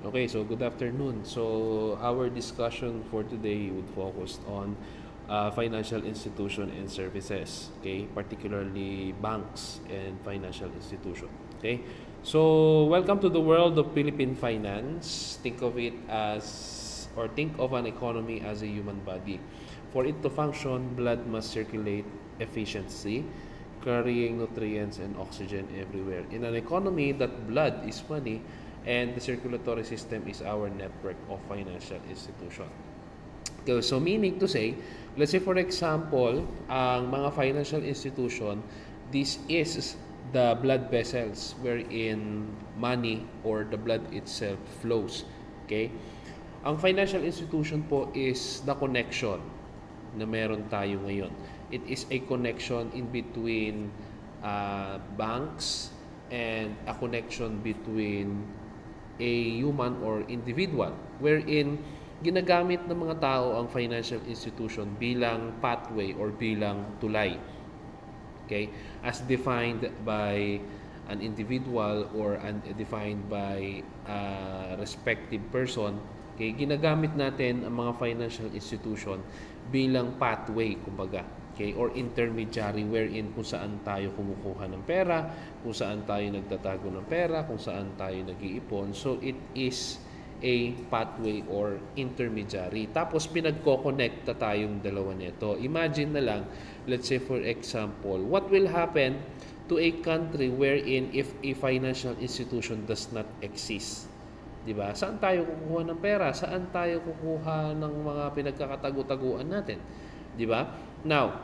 Okay, so good afternoon. So our discussion for today would focus on financial institution and services, okay? Particularly banks and financial institution, okay? So welcome to the world of Philippine finance. Think of it as, or think of an economy as a human body. For it to function, blood must circulate efficiently, carrying nutrients and oxygen everywhere. In an economy, that blood is money and the circulatory system is our network of financial institution. Okay, so meaning to say, let's say for example, ang mga financial institution, this is the blood vessels wherein money or the blood itself flows. Okay? Ang financial institution po is the connection na meron tayo ngayon. It is a connection in between banks and a connection between a human or individual wherein ginagamit ng mga tao ang financial institution bilang pathway or bilang tulay. Okay? As defined by an individual or defined by a respective person, okay, ginagamit natin ang mga financial institution bilang pathway, kumbaga. Okay, or intermediary wherein kung saan tayo kumukuha ng pera, kung saan tayo nagtatago ng pera, kung saan tayo nag-iipon. So it is a pathway or intermediary. Tapos pinagko-connecta tayong dalawa nito. Imagine na lang, let's say for example, what will happen to a country wherein if a financial institution does not exist? Diba? Saan tayo kukuha ng pera? Saan tayo kukuha ng mga pinagkakatago-taguan natin? Diba? Now,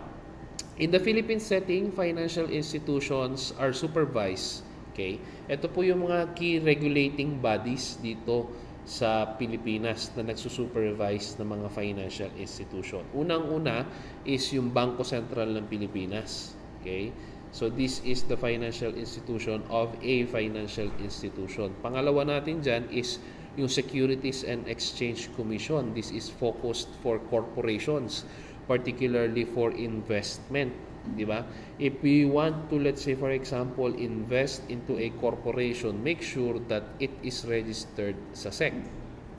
in the Philippine setting, financial institutions are supervised. Okay? Ito po yung mga key regulating bodies dito sa Pilipinas na nagsusupervise ng mga financial institution. Unang-una is yung Bangko Sentral ng Pilipinas. Okay? So, this is the financial institution of a financial institution. Pangalawa natin dyan is yung Securities and Exchange Commission. This is focused for corporations, particularly for investment, di ba? If we want to, let's say for example, invest into a corporation, make sure that it is registered sa SEC.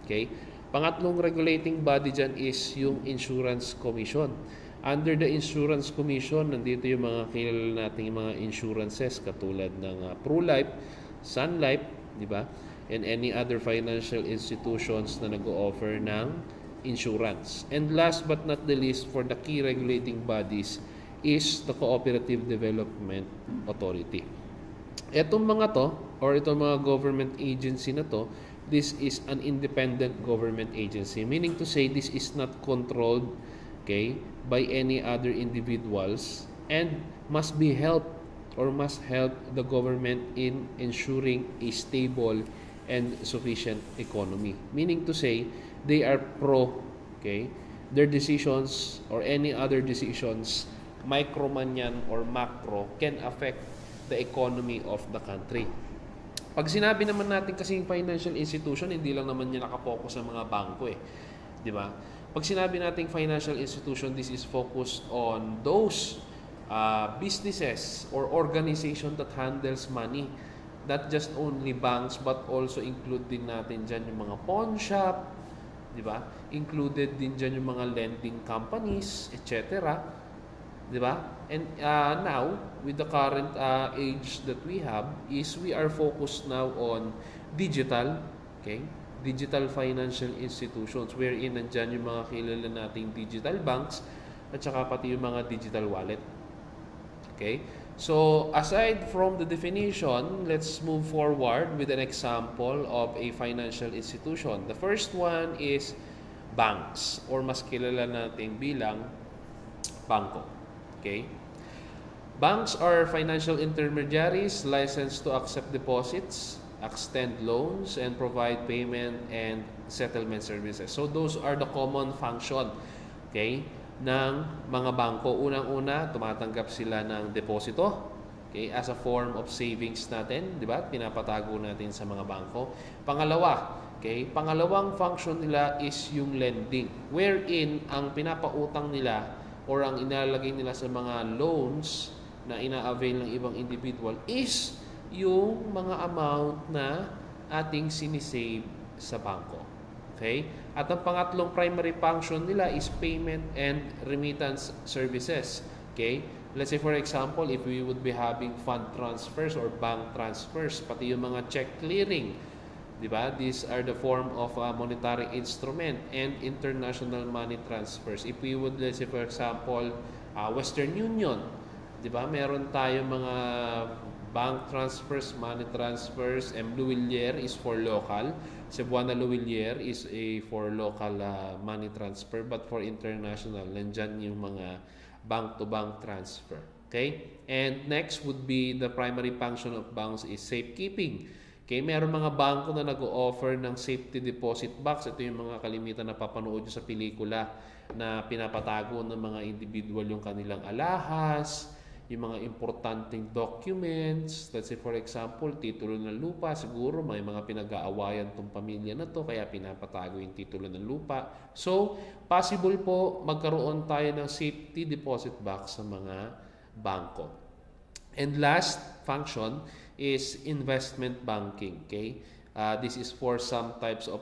Okay? Pangatlong regulating body dyan is yung Insurance Commission. Under the Insurance Commission, nandito yung mga kilala nating mga insurances katulad ng ProLife, Sun Life, di ba? And any other financial institutions na nag-o-offer ng insurance. And last but not the least, for the key regulating bodies is the Cooperative Development Authority. Itong mga to, or itong mga government agency na to, this is an independent government agency. Meaning to say, this is not controlled, okay, by any other individuals and must be helped or must help the government in ensuring a stable and sufficient economy. Meaning to say, they are okay? Their decisions or any other decisions, micro man yan or macro, can affect the economy of the country. Pag sinabi naman natin kasing financial institution, hindi lang naman niya nakapokus sa mga bangko eh. Di ba? Pag sinabi natin financial institution, this is focused on those businesses or organization that handles money. Not just only banks but also include din natin dyan yung mga pawn shop, di ba? Included din dyan yung mga lending companies, etc. Di ba? And now, with the current age that we have, is we are focused now on digital, okay? Digital financial institutions wherein nandyan yung mga kilala nating digital banks at saka pati yung mga digital wallet. Okay? So, aside from the definition, let's move forward with an example of a financial institution. The first one is banks or mas kilala natin bilang bangko. Okay? Banks are financial intermediaries licensed to accept deposits, extend loans, and provide payment and settlement services. So, those are the common function, okay, ng mga bangko. Unang-una, tumatanggap sila ng deposito, okay, as a form of savings natin, di ba? Pinapatago natin sa mga bangko. Pangalawa, okay, pangalawang function nila is yung lending, wherein ang pinapautang nila or ang inalalagay nila sa mga loans na ina-avail ng ibang individual is yung mga amount na ating sinisave sa bangko. Okay? At ang pangatlong primary function nila is payment and remittance services. Okay? Let's say for example, if we would be having fund transfers or bank transfers, pati yung mga check clearing, di ba? These are the form of monetary instrument and international money transfers. If we would, let's say for example, Western Union, di ba? Meron tayo mga bank transfers, money transfers, and Louvillier is for local. Cebuana Louvillier is for local money transfer, but for international, nandyan yung mga bank-to-bank transfer. Okay? And next would be the primary function of banks is safekeeping. Okay, meron mga bangko na nag-o-offer ng safety deposit box. Ito yung mga kalimitan na papanood nyo sa pelikula na pinapatago ng mga individual yung kanilang alahas, yung mga importanteng documents. Let's say for example, titulo ng lupa. Siguro may mga pinag-aawayan tong pamilya na to kaya pinapatago yung titulo ng lupa. So, possible po magkaroon tayo ng safety deposit box sa mga bangko. And last function is investment banking. Okay? This is for some types of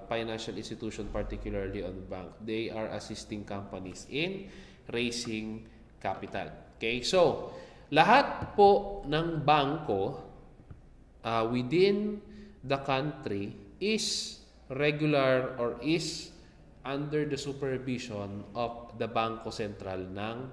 financial institution, particularly on bank. They are assisting companies in raising capital. Okay, so lahat po ng bangko within the country is regular or is under the supervision of the Bangko Sentral ng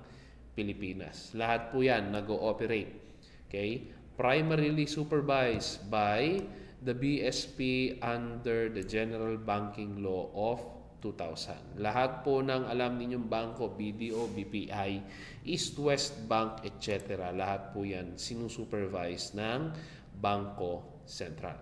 Pilipinas. Lahat po yan nag-ooperate. Okay, primarily supervised by the BSP under the General Banking Law of 2000. Lahat po ng alam ninyong bangko, BDO, BPI, East West Bank, etc. Lahat po yan sinusupervise ng Bangko Sentral.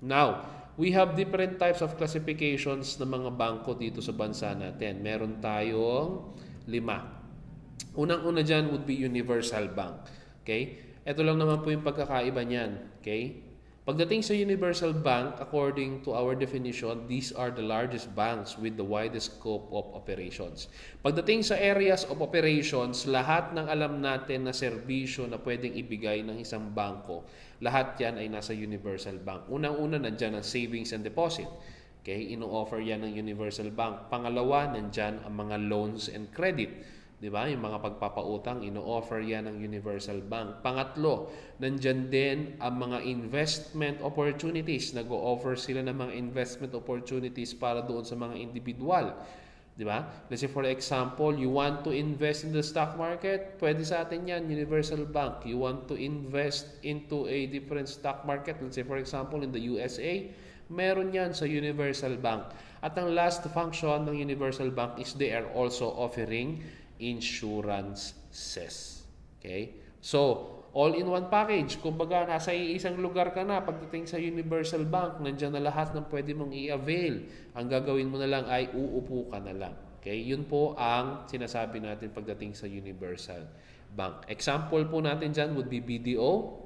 Now, we have different types of classifications ng mga bangko dito sa bansa natin. Meron tayong 5. Unang-una dyan would be Universal Bank. Okay? Ito lang naman po yung pagkakaiba niyan. Okay? Pagdating sa Universal Bank, according to our definition, these are the largest banks with the widest scope of operations. Pagdating sa areas of operations, lahat ng alam natin na serbisyo na pwedeng ibigay ng isang bangko, lahat yan ay nasa Universal Bank. Unang-una, nandyan ang savings and deposit. Okay? Ino-offer yan ng Universal Bank. Pangalawa, nandyan ang mga loans and credit. Diba? Yung mga pagpapautang, ino-offer yan ng Universal Bank. Pangatlo, nandyan din ang mga investment opportunities. Nag-o-offer sila ng mga investment opportunities para doon sa mga individual. Diba? Let's say for example, you want to invest in the stock market, pwede sa atin yan, Universal Bank. You want to invest into a different stock market, let's say for example, in the USA, meron yan sa Universal Bank. At ang last function ng Universal Bank is they are also offering insurances. Okay? So, all-in-one package. Kumbaga, nasa isang lugar ka na, pagdating sa Universal Bank, nandiyan na lahat ng pwede mong i-avail. Ang gagawin mo na lang ay uupo ka na lang. Okay? Yun po ang sinasabi natin pagdating sa Universal Bank. Example po natin dyan would be BDO,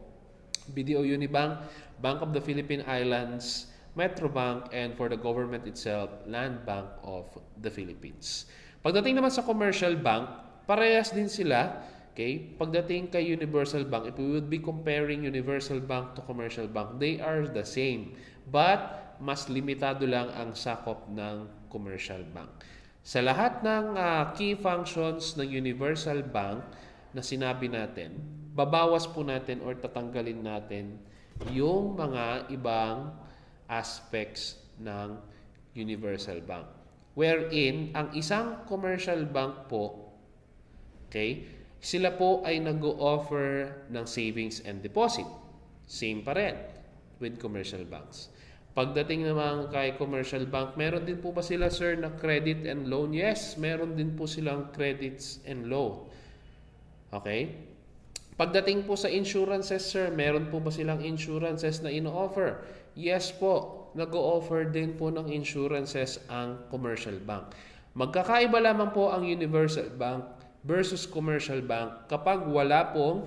BDO Unibank, Bank of the Philippine Islands, Metrobank, and for the government itself, Land Bank of the Philippines. Pagdating naman sa commercial bank, parehas din sila. Okay? Pagdating kay Universal Bank, if we would be comparing Universal Bank to commercial bank, they are the same. But, mas limitado lang ang sakop ng commercial bank. Sa lahat ng key functions ng Universal Bank na sinabi natin, babawas po natin or tatanggalin natin yung mga ibang aspects ng Universal Bank. Wherein, ang isang commercial bank po, okay, sila po ay nag-o-offer ng savings and deposit. Same pa rin with commercial banks. Pagdating naman kay commercial bank, meron din po ba sila, sir, na credit and loan? Yes, meron din po silang credits and loan. Okay? Pagdating po sa insurances, sir, meron po ba silang insurances na ino-offer? Yes po. Nag-o-offer din po ng insurances ang commercial bank. Magkakaiba lamang po ang Universal Bank versus commercial bank kapag wala pong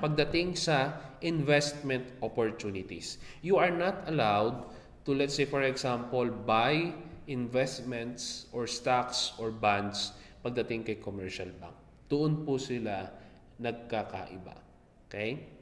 pagdating sa investment opportunities. You are not allowed to, let's say for example, buy investments or stocks or bonds pagdating kay commercial bank. Doon po sila nagkakaiba. Okay?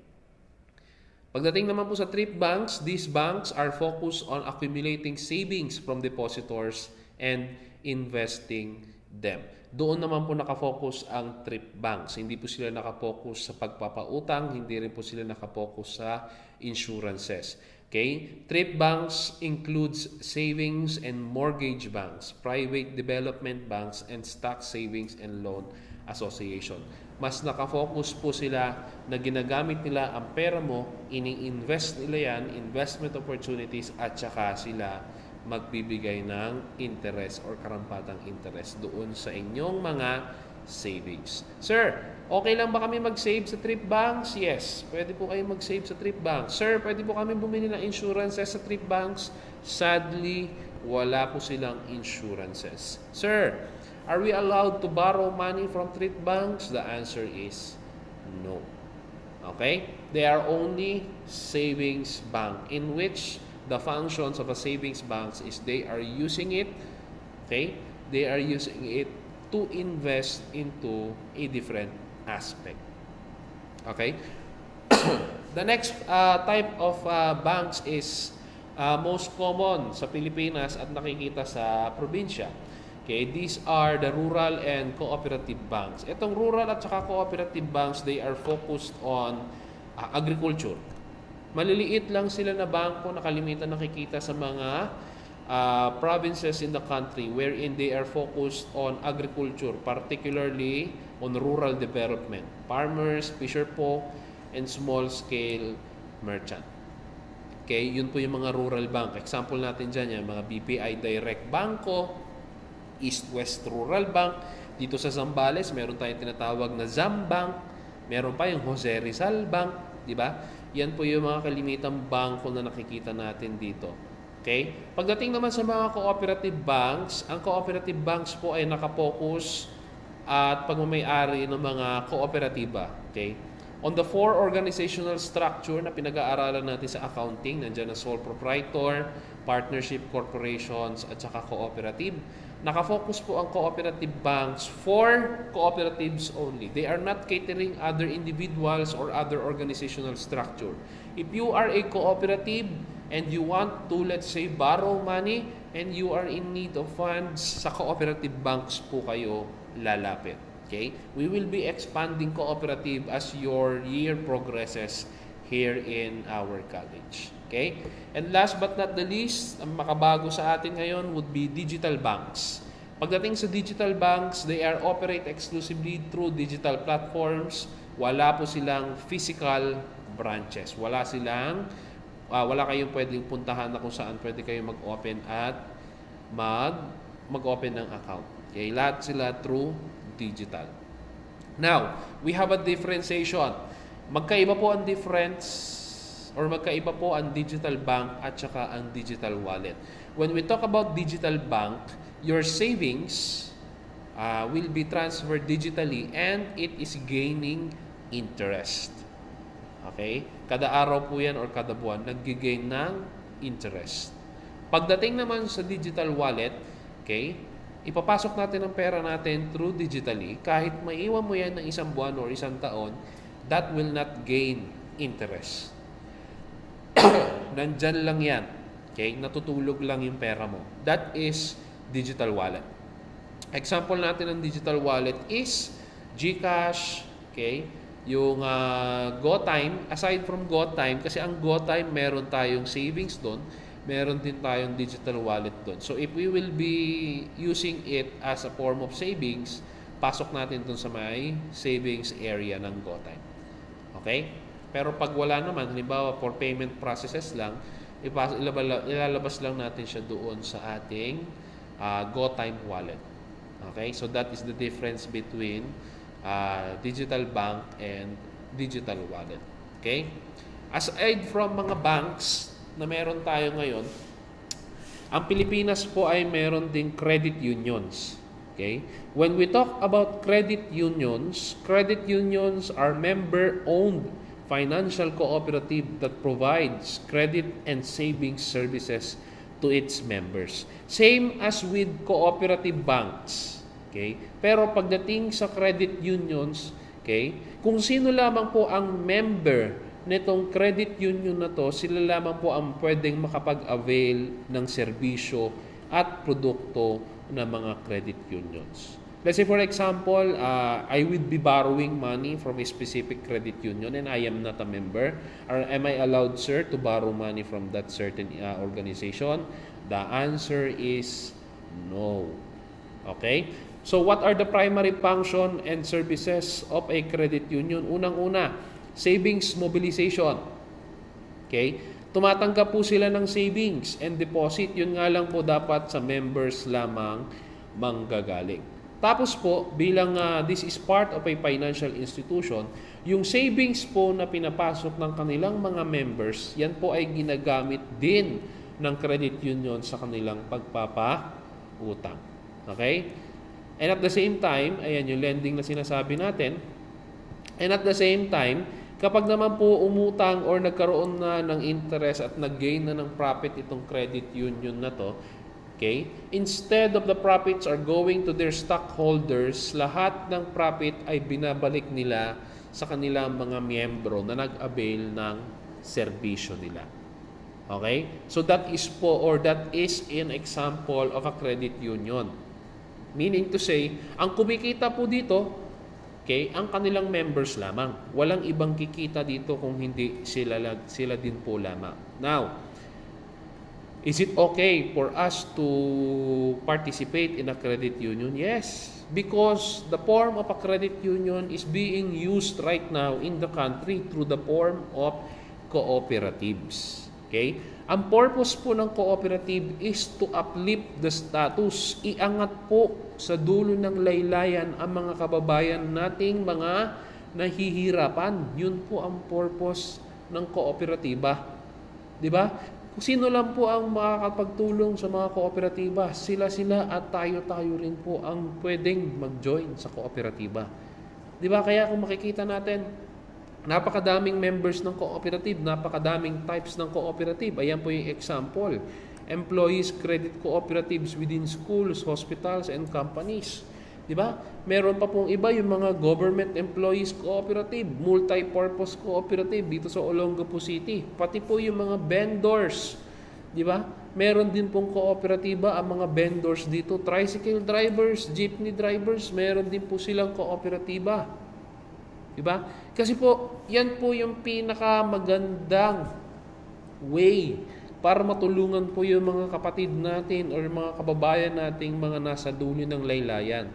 Pagdating naman po sa thrift banks, these banks are focused on accumulating savings from depositors and investing them. Doon naman po nakafocus ang thrift banks. Hindi po sila nakafocus sa pagpapautang, hindi rin po sila nakafocus sa insurances. Okay? Thrift banks includes savings and mortgage banks, private development banks, and stock savings and loan association. Mas nakafocus po sila na ginagamit nila ang pera mo, ini-invest nila yan, investment opportunities, at saka sila magbibigay ng interest or karampatang interest doon sa inyong mga savings. Sir, okay lang ba kami mag-save sa thrift banks? Yes, pwede po kayo mag-save sa thrift banks. Sir, pwede po kami bumili ng insurances sa thrift banks? Sadly, wala po silang insurances. Sir, are we allowed to borrow money from thrift banks? The answer is no. Okay? They are only savings bank in which the functions of a savings banks is they are using it, okay? They are using it to invest into a different aspect. Okay? The next type of banks is most common sa Pilipinas at nakikita sa probinsya. Okay, these are the rural and cooperative banks. Itong rural at saka cooperative banks, they are focused on agriculture. Maliliit lang sila na bangko na kalimitan nakikita sa mga provinces in the country wherein they are focused on agriculture, particularly on rural development, farmers, fisherfolk, and small-scale merchant. Okay, yun po yung mga rural bank. Example natin dyan, yung mga BPI Direct Banco, East-West Rural Bank. Dito sa Zambales, meron tayong tinatawag na Zambank. Meron pa yung Jose Rizal Bank, di ba? Yan po yung mga kalimitang bangko na nakikita natin dito. Okay? Pagdating naman sa mga cooperative banks, ang cooperative banks po ay nakapokus at pagmamay-ari ng mga kooperatiba. Okay? On the four organizational structure na pinag-aaralan natin sa accounting, nandiyan na sole proprietor, partnership corporations, at saka cooperative. Nakafocus po ang cooperative banks for cooperatives only. They are not catering other individuals or other organizational structure. If you are a cooperative and you want to, let's say, borrow money and you are in need of funds, sa cooperative banks po kayo lalapit. Okay? We will be expanding cooperative as your year progresses here in our college. Okay? And last but not the least, ang makabago sa atin ngayon would be digital banks. Pagdating sa digital banks, they are operate exclusively through digital platforms. Wala po silang physical branches. Wala kayong pwedeng puntahan na kung saan pwede kayong mag-open at mag-open ng account. Okay? Lahat sila through digital. Now, we have a differentiation. Magkaiba po ang magkaiba po ang digital bank at saka ang digital wallet. When we talk about digital bank, your savings will be transferred digitally and it is gaining interest. Okay? Kada araw po yan or kada buwan, nag-gain ng interest. Pagdating naman sa digital wallet, okay, ipapasok natin ang pera natin through digitally. Kahit maiwan mo yan ng isang buwan or isang taon, that will not gain interest. Nandyan lang yan. Okay? Natutulog lang yung pera mo. That is digital wallet. Example natin ng digital wallet is GCash, okay? Yung GoTime, aside from GoTime, kasi ang GoTime meron tayong savings doon, meron din tayong digital wallet doon. So if we will be using it as a form of savings, pasok natin doon sa may savings area ng GoTime. Okay? Pero pag wala naman, halimbawa for payment processes lang, ilalabas lang natin siya doon sa ating GoTime wallet. Okay? So that is the difference between digital bank and digital wallet. Okay? Aside from mga banks na meron tayo ngayon, ang Pilipinas po ay meron ding credit unions. Okay? When we talk about credit unions are member-owned financial cooperative that provides credit and savings services to its members. Same as with cooperative banks. Okay? Pero pagdating sa credit unions, okay, kung sino lamang po ang member nitong credit union na to, sila lamang po ang pwedeng makapag-avail ng serbisyo at produkto ng mga credit unions. Let's say for example, I would be borrowing money from a specific credit union and I am not a member. Or am I allowed, sir, to borrow money from that certain organization? The answer is no. Okay? So what are the primary function and services of a credit union? Unang-una, savings mobilization. Okay? Tumatanggap po sila ng savings and deposit. Yun nga lang po dapat sa members lamang manggagaling. Tapos po, bilang this is part of a financial institution, yung savings po na pinapasok ng kanilang mga members, yan po ay ginagamit din ng credit union sa kanilang pagpapautang. Okay? And at the same time, ayan yung lending na sinasabi natin, and at the same time, kapag naman po umutang or nagkaroon na ng interest at nag-gain na ng profit itong credit union na to, okay, instead of the profits are going to their stockholders, lahat ng profit ay binabalik nila sa kanilang mga miyembro na nag-avail ng serbisyo nila. Okay? So that is an example of a credit union. Meaning to say, ang kumikita po dito, okay, ang kanilang members lamang. Walang ibang kikita dito kung hindi sila din po lamang. Now, is it okay for us to participate in a credit union? Yes, because the form of a credit union is being used right now in the country through the form of cooperatives. Okay? Ang purpose po ng cooperative is to uplift the status. Iangat po sa dulo ng laylayan ang mga kababayan nating mga nahihirapan. Yun po ang purpose ng kooperatiba. Di ba? Kung sino lang po ang makakapagtulong sa mga kooperatiba, sila-sila at tayo-tayo rin po ang pwedeng mag-join sa kooperatiba. Di ba? Kaya kung makikita natin, napakadaming members ng cooperative, napakadaming types ng cooperative. Ayan po yung example. Employees credit cooperatives within schools, hospitals, and companies. Di ba? Meron pa pong iba yung mga government employees cooperative, multi-purpose cooperative dito sa Olongapo City. Pati po yung mga vendors. Di ba? Meron din pong kooperatiba ang mga vendors dito. Tricycle drivers, jeepney drivers, meron din po silang kooperatiba. Diba? Kasi po, yan po yung pinakamagandang way para matulungan po yung mga kapatid natin or mga kababayan nating mga nasa dulo ng laylayan.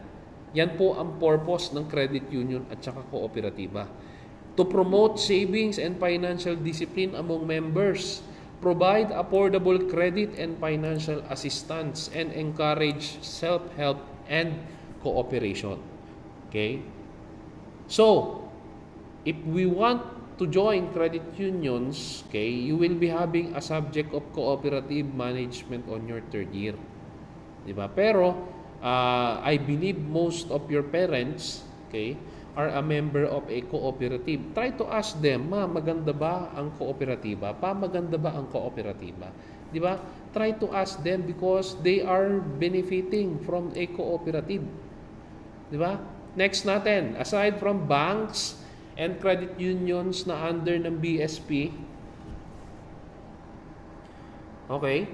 Yan po ang purpose ng credit union at saka kooperatiba. To promote savings and financial discipline among members, provide affordable credit and financial assistance, and encourage self-help and cooperation. Okay? So, if we want to join credit unions, okay, you will be having a subject of cooperative management on your third year. Diba? Pero, I believe most of your parents, okay, are a member of a cooperative. Try to ask them, maganda ba ang kooperatiba? Maganda ba ang kooperatiba? Diba? Try to ask them because they are benefiting from a cooperative. Diba? Next natin, aside from banks and credit unions na under ng BSP, okay,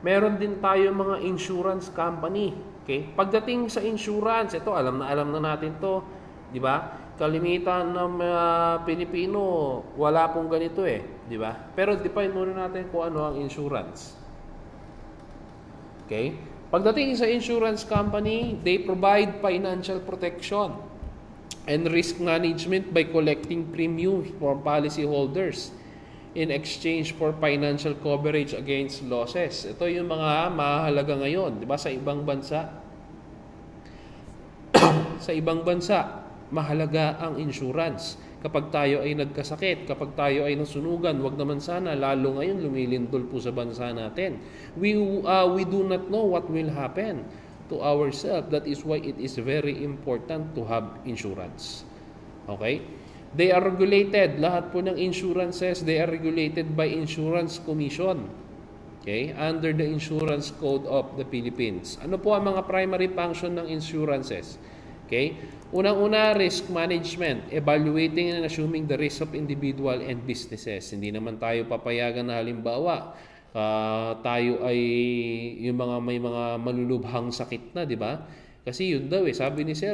meron din tayo mga insurance company. Okay? Pagdating sa insurance, ito alam na natin to, di ba? Kalimitan ng Pilipino, wala pong ganito di ba? Pero define muna natin kung ano ang insurance. Okay? Pagdating sa insurance company, they provide financial protection and risk management by collecting premiums from policyholders in exchange for financial coverage against losses. Ito yung mga mahalaga ngayon, di ba? Sa ibang bansa, sa ibang bansa, mahalaga ang insurance. Kapag tayo ay nagkasakit, kapag tayo ay nasunugan, wag naman sana, lalo ngayon lumilindol po sa bansa natin. We do not know what will happen to ourselves. That is why it is very important to have insurance. Okay? They are regulated. Lahat po ng insurances, they are regulated by Insurance Commission. Okay? Under the Insurance Code of the Philippines. Ano po ang mga primary function ng insurances? Okay? Unang-una, risk management. Evaluating and assuming the risk of individual and businesses. Hindi naman tayo papayagan na halimbawa, tayo ay yung may mga malulubhang sakit na, di ba? Kasi yun daw sabi ni sir,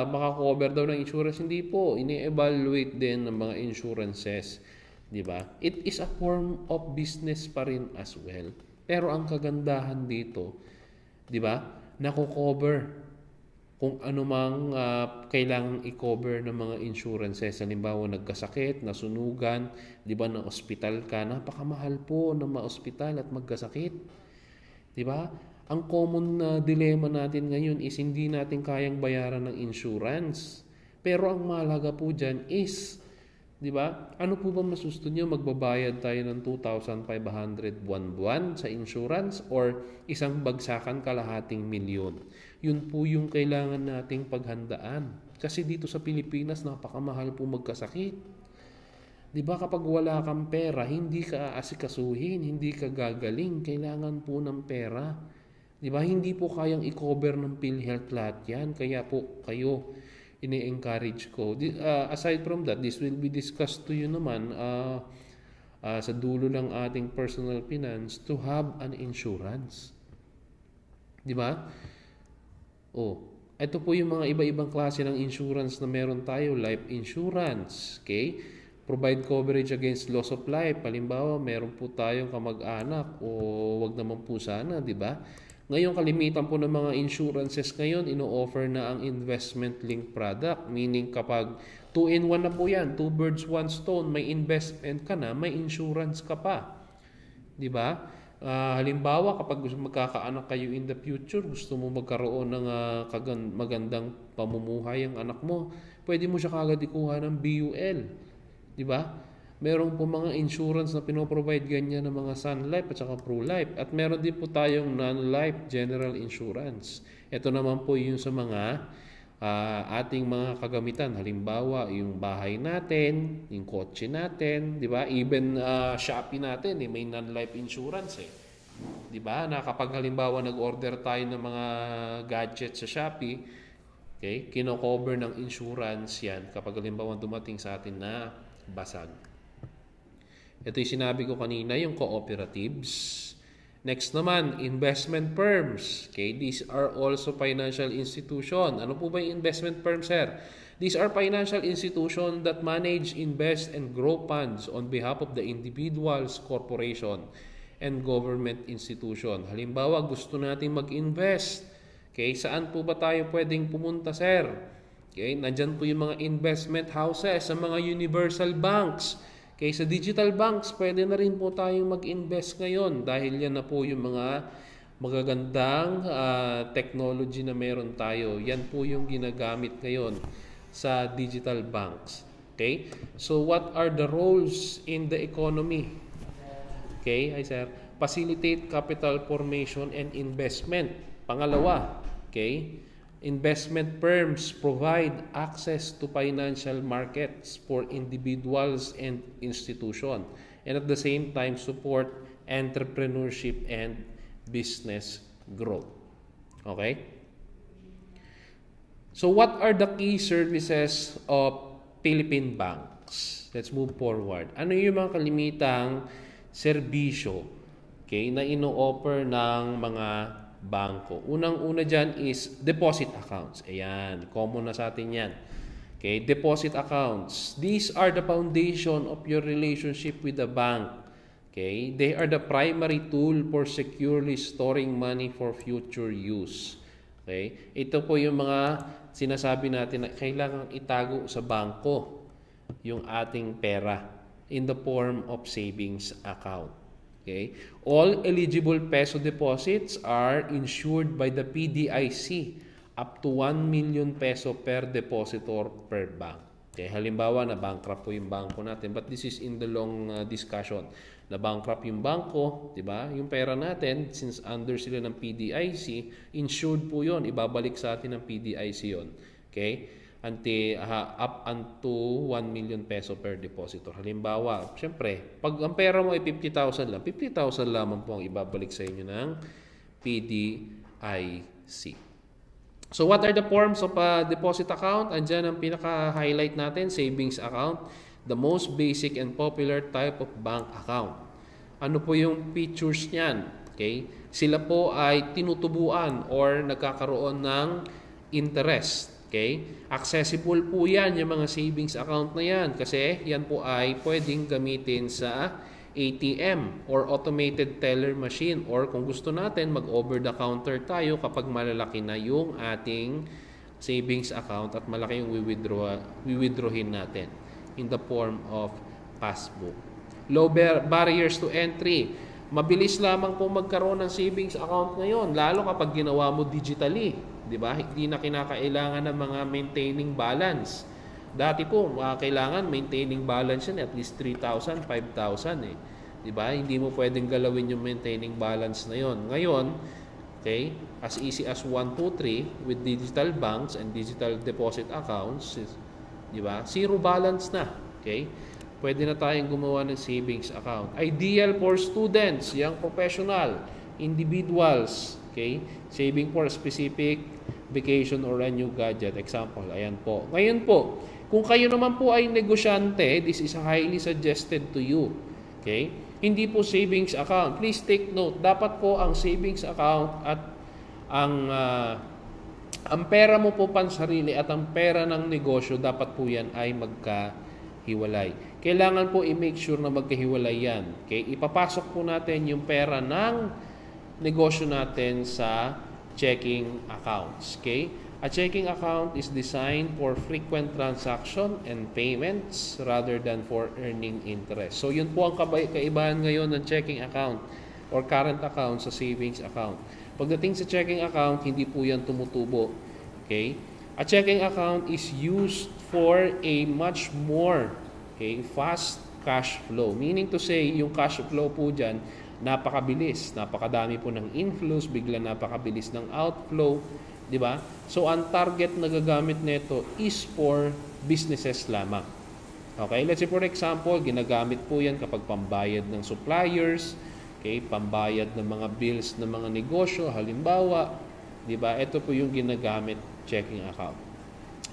makakover daw ng insurance. Hindi po, ini-evaluate din ng mga insurances, di ba? It is a form of business pa rin as well. Pero ang kagandahan dito, di ba? Nako-cover kung ano mang kailangang i-cover ng mga insurances. Halimbawa, nagkasakit, nasunugan, di ba, na ospital ka, napakamahal po na ma-ospital at magkasakit. Di ba? Ang common na dilemma natin ngayon is hindi natin kayang bayaran ng insurance. Pero ang mahalaga po dyan is, di ba, ano po ba masusto nyo? Magbabayad tayo ng 2,500 buwan-buwan sa insurance or isang bagsakan kalahating milyon? Yun po yung kailangan nating paghandaan. Kasi dito sa Pilipinas, napakamahal po magkasakit. Di ba kapag wala kang pera, hindi ka aasikasuhin, hindi ka gagaling, kailangan po ng pera. Di ba? Hindi po kayang i-cover ng PhilHealth lahat yan. Kaya po kayo, ini-encourage ko. Aside from that, this will be discussed to you naman sa dulo ng ating personal finance to have an insurance. Di ba? Ito po yung mga iba-ibang klase ng insurance na meron tayo. Life insurance, okay? Provide coverage against loss of life. Halimbawa, meron po tayong kamag-anak o wag naman po sana, di ba? Ngayon, kalimitan po ng mga insurances ngayon, ino-offer na ang investment-linked product. Meaning kapag 2-in-1 na po yan, 2 birds, 1 stone, may investment ka na, may insurance ka pa. Di ba? Halimbawa, kapag magkakaanak kayo in the future, gusto mo magkaroon ng magandang pamumuhay ang anak mo, pwede mo siya kagad ikuha ng BUL. Di ba? Meron po mga insurance na pinoprovide ganyan ng mga Sun Life at saka Pro Life. At meron din po tayong non-life general insurance. Ito naman po yung sa mga ating mga kagamitan. Halimbawa, yung bahay natin, yung kotse natin, di ba? Even Shopee natin, may non-life insurance Di ba? Na kapag halimbawa nag-order tayo ng mga gadgets sa Shopee, okay, kino-cover ng insurance yan kapag halimbawa dumating sa atin na basag. Ito yung sinabi ko kanina, yung cooperatives. Next naman, investment firms. Okay, these are also financial institution. Ano po ba yung investment firms, sir? These are financial institutions that manage, invest, and grow funds on behalf of the individuals, corporation, and government institution. Halimbawa, gusto natin mag-invest. Okay, saan po ba tayo pwedeng pumunta, sir? Okay, nandyan po yung mga investment houses, sa mga universal banks. Okay, sa digital banks, pwede na rin po tayong mag-invest ngayon dahil yan na po yung mga magagandang technology na meron tayo. Yan po yung ginagamit ngayon sa digital banks. Okay? So, what are the roles in the economy? Okay, hi sir. Facilitate capital formation and investment. Pangalawa, okay? Investment firms provide access to financial markets for individuals and institutions, and at the same time support entrepreneurship and business growth. Okay? So what are the key services of Philippine banks? Let's move forward. Ano yung mga kalimitang serbisyo, okay, na ino-offer ng mga bangko? Unang-una dyan is deposit accounts. Ayan, common na sa atin yan. Okay, deposit accounts. These are the foundation of your relationship with the bank. Okay, they are the primary tool for securely storing money for future use. Okay, ito po yung mga sinasabi natin na kailangang itago sa bangko yung ating pera in the form of savings account. Okay? All eligible peso deposits are insured by the PDIC up to 1 million peso per depositor per bank. Okay? Halimbawa, na-bankrupt po yung bangko natin. But this is in the long discussion. Na-bankrupt yung bangko, di ba? Yung pera natin, since under sila ng PDIC, insured po yon, ibabalik sa atin ng PDIC yon. Okay? Up unto 1 million peso per depositor. Halimbawa, syempre, pag ang pera mo ay 50,000 lang, 50,000 lamang po ang ibabalik sa inyo ng PDIC. So what are the forms of a deposit account? Andyan ang pinaka-highlight natin, savings account, the most basic and popular type of bank account. Ano po yung features niyan? Okay? Sila po ay tinutubuan or nagkakaroon ng interest. Okay? Accessible po yan, yung mga savings account na yan, kasi yan po ay pwedeng gamitin sa ATM or automated teller machine, or kung gusto natin mag-over the counter tayo kapag malalaki na yung ating savings account at malaki yung withdrawin natin in the form of passbook. Low barriers to entry. Mabilis lamang po magkaroon ng savings account ngayon, lalo kapag ginawa mo digitally, di ba? Hindi na kinakailangan ng mga maintaining balance. Dati po, kailangan maintaining balance yan at least 3,000, 5,000 eh. Diba? Hindi mo pwedeng galawin yung maintaining balance na yon. Ngayon, okay, as easy as 1, 2, 3 with digital banks and digital deposit accounts, diba? Zero balance na. Okay? Pwede na tayong gumawa ng savings account. Ideal for students, young professional, individuals, okay? Saving for a specific vacation or a new gadget. Example, ayan po. Ngayon po, kung kayo naman po ay negosyante, this is highly suggested to you. Okay? Hindi po savings account. Please take note, dapat po ang savings account at ang pera mo po pansarili at ang pera ng negosyo, dapat po yan ay magkahiwalay. Kailangan po i-make sure na magkahiwalay yan. Okay? Ipapasok po natin yung pera ng negosyo natin sa checking accounts. Okay? A checking account is designed for frequent transaction and payments rather than for earning interest. So yun po ang kaibahan ngayon ng checking account or current account sa savings account. Pagdating sa checking account, hindi po yan tumutubo. Okay? A checking account is used for a much more fast cash flow. Meaning to say, yung cash flow po dyan, napakabilis. Napakadami po ng inflows, bigla napakabilis ng outflow. Diba? So, ang target na gagamit nito is for businesses lamang. Okay? Let's say for example, ginagamit po yan kapag pambayad ng suppliers, okay? Pambayad ng mga bills ng mga negosyo, halimbawa, diba? Ito po yung ginagamit checking account.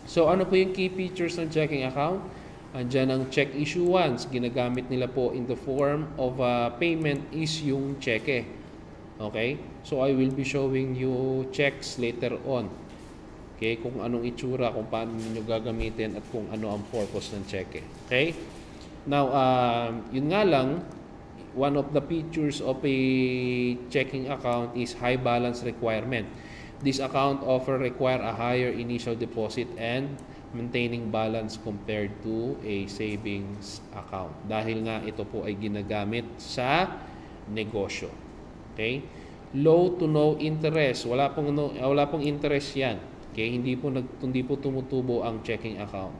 So, ano po yung key features ng checking account? Andiyan ang check issuance. Ginagamit nila po in the form of payment is yung cheque. Okay? So, I will be showing you checks later on. Okay? Kung anong itsura, kung paano nyo gagamitin, at kung ano ang purpose ng cheque. Okay? Now, yun nga lang, one of the features of a checking account is high balance requirement. This account often require a higher initial deposit and maintaining balance compared to a savings account. Dahil nga ito po ay ginagamit sa negosyo. Okay? Low to no interest. Wala pong interest 'yan. Okay? Hindi po tumutubo ang checking account.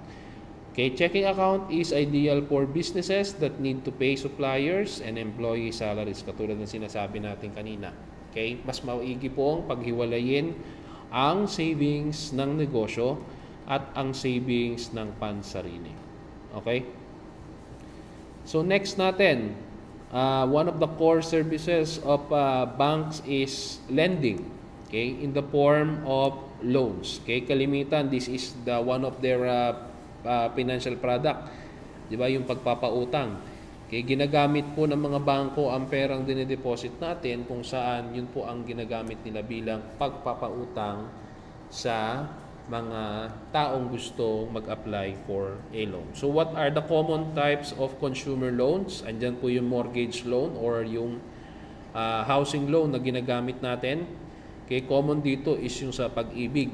Okay, checking account is ideal for businesses that need to pay suppliers and employee salaries, katulad ng sinasabi natin kanina. Okay? Mas maigi po ang paghiwalayin ang savings ng negosyo at ang savings ng pansarili. Okay? So next natin, one of the core services of banks is lending, okay, in the form of loans. Okay, kalimitan, this is the one of their financial product, di ba, yung pagpapautang. Okay, ginagamit po ng mga bangko ang perang dinedeposit natin, kung saan yun po ang ginagamit nila bilang pagpapautang sa mga taong gusto mag-apply for a loan. So what are the common types of consumer loans? Andyan po yung mortgage loan or yung housing loan na ginagamit natin. Okay, common dito is yung sa Pag-ibig.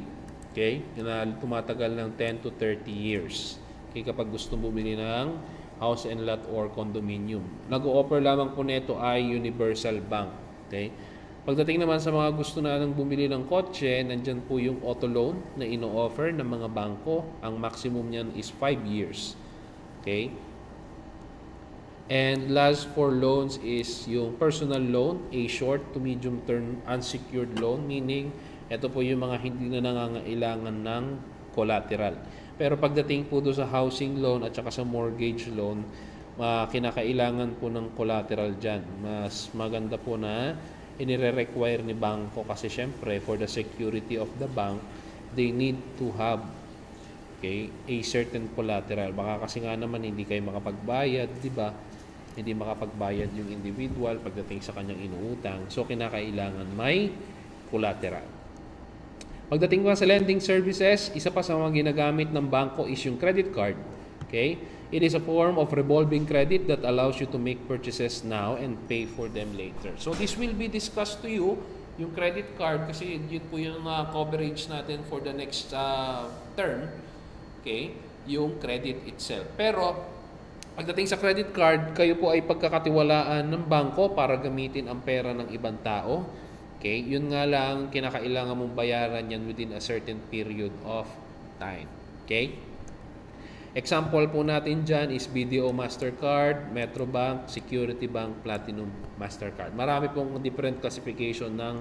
Okay, na tumatagal ng 10 to 30 years. Okay, kapag gusto bumili ng house and lot or condominium. Nag-o-offer lamang po nito ay Universal Bank. Okay? Pagdating naman sa mga gusto na nang bumili ng kotse, nandyan po yung auto loan na ino-offer ng mga bangko. Ang maximum niyan is 5 years. Okay? And last for loans is yung personal loan, a short to medium term unsecured loan, meaning ito po yung mga hindi na nangangailangan ng collateral. Pero pagdating po doon sa housing loan at saka sa mortgage loan, kinakailangan po ng collateral dyan. Mas maganda po na inire-require ni bangko kasi syempre for the security of the bank, they need to have, okay, a certain collateral. Baka kasi nga naman hindi kayo makapagbayad, di ba? Hindi makapagbayad yung individual pagdating sa kanyang inuutang. So, kinakailangan may collateral. Pagdating pa sa lending services, isa pa sa mga ginagamit ng bangko is yung credit card. Okay? It is a form of revolving credit that allows you to make purchases now and pay for them later. So, this will be discussed to you, yung credit card, kasi yun po yung coverage natin for the next term. Okay? Yung credit itself. Pero, pagdating sa credit card, kayo po ay pagkakatiwalaan ng bangko para gamitin ang pera ng ibang tao. Okay? Yun nga lang, kinakailangan mong bayaran yan within a certain period of time. Okay? Example po natin dyan is BDO Mastercard, Metrobank, Security Bank, Platinum Mastercard. Marami pong different classification ng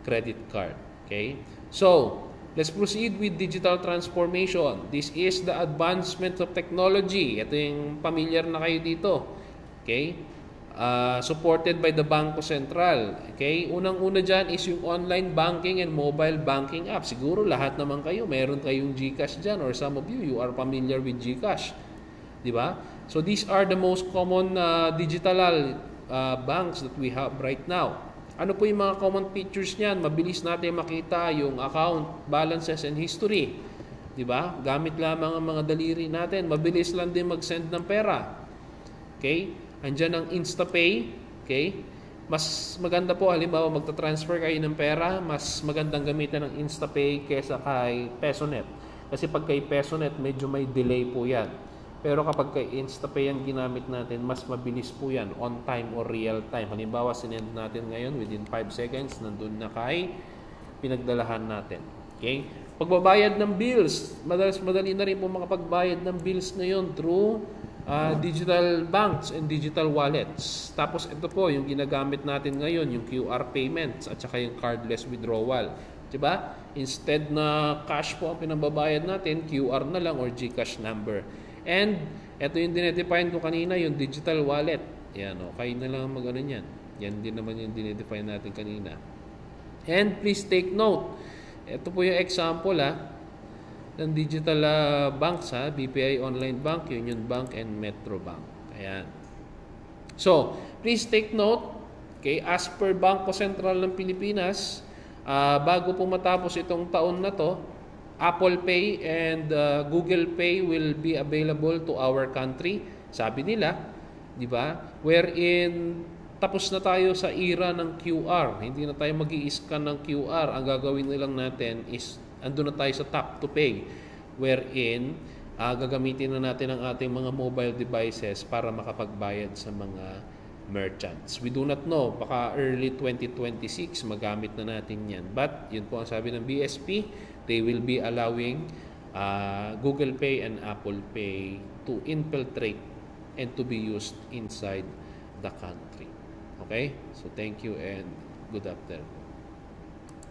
credit card. Okay? So, let's proceed with digital transformation. This is the advancement of technology. Ito yung familiar na kayo dito. Okay? Supported by the Bangko Sentral. Okay? Unang-una dyan is yung online banking and mobile banking app. Siguro lahat naman kayo, meron kayong GCash dyan, or some of you are familiar with GCash. Di ba? So these are the most common digital banks that we have right now. Ano po yung mga common features niyan? Mabilis natin makita yung account, balances, and history. Di ba? Gamit lamang ang mga daliri natin. Mabilis lang din mag-send ng pera. Okay? Andiyan ang InstaPay, okay? Mas maganda po, halimbawa magta-transfer kayo ng pera, mas magandang gamitan ng InstaPay kaysa kay PesoNet. Kasi pag kay PesoNet, medyo may delay po yan. Pero kapag kay InstaPay ang ginamit natin, mas mabilis po yan, on time or real time. Halimbawa, sinend natin ngayon, within 5 seconds, nandun na kay pinagdalahan natin. Okay? Pagbabayad ng bills, madali na rin po makapagbayad ng bills ngayon through digital banks and digital wallets. Tapos ito po yung ginagamit natin ngayon, yung QR payments at saka yung cardless withdrawal. Diba? Instead na cash po ang pinambabayad natin, QR na lang or GCash number. And ito yung dinedefine ko kanina, yung digital wallet. Yan o, kayo na lang mag-ano yan. Yan din naman yung dinedefine natin kanina. And please take note, ito po yung example ng digital banks, BPI Online Bank, Union Bank, and Metro Bank. Ayan. So, please take note, okay, as per Bangko Sentral ng Pilipinas, bago po matapos itong taon na to, Apple Pay and Google Pay will be available to our country. Sabi nila, di ba? Wherein tapos na tayo sa era ng QR. Hindi na tayo mag-i-scan ng QR. Ang gagawin na lang natin is andun na tayo sa tap to pay, wherein gagamitin na natin ang ating mga mobile devices para makapagbayad sa mga merchants. We do not know, baka early 2026 magamit na natin yan. But yun po ang sabi ng BSP, they will be allowing Google Pay and Apple Pay to infiltrate and to be used inside the country. Okay? So thank you and good afternoon.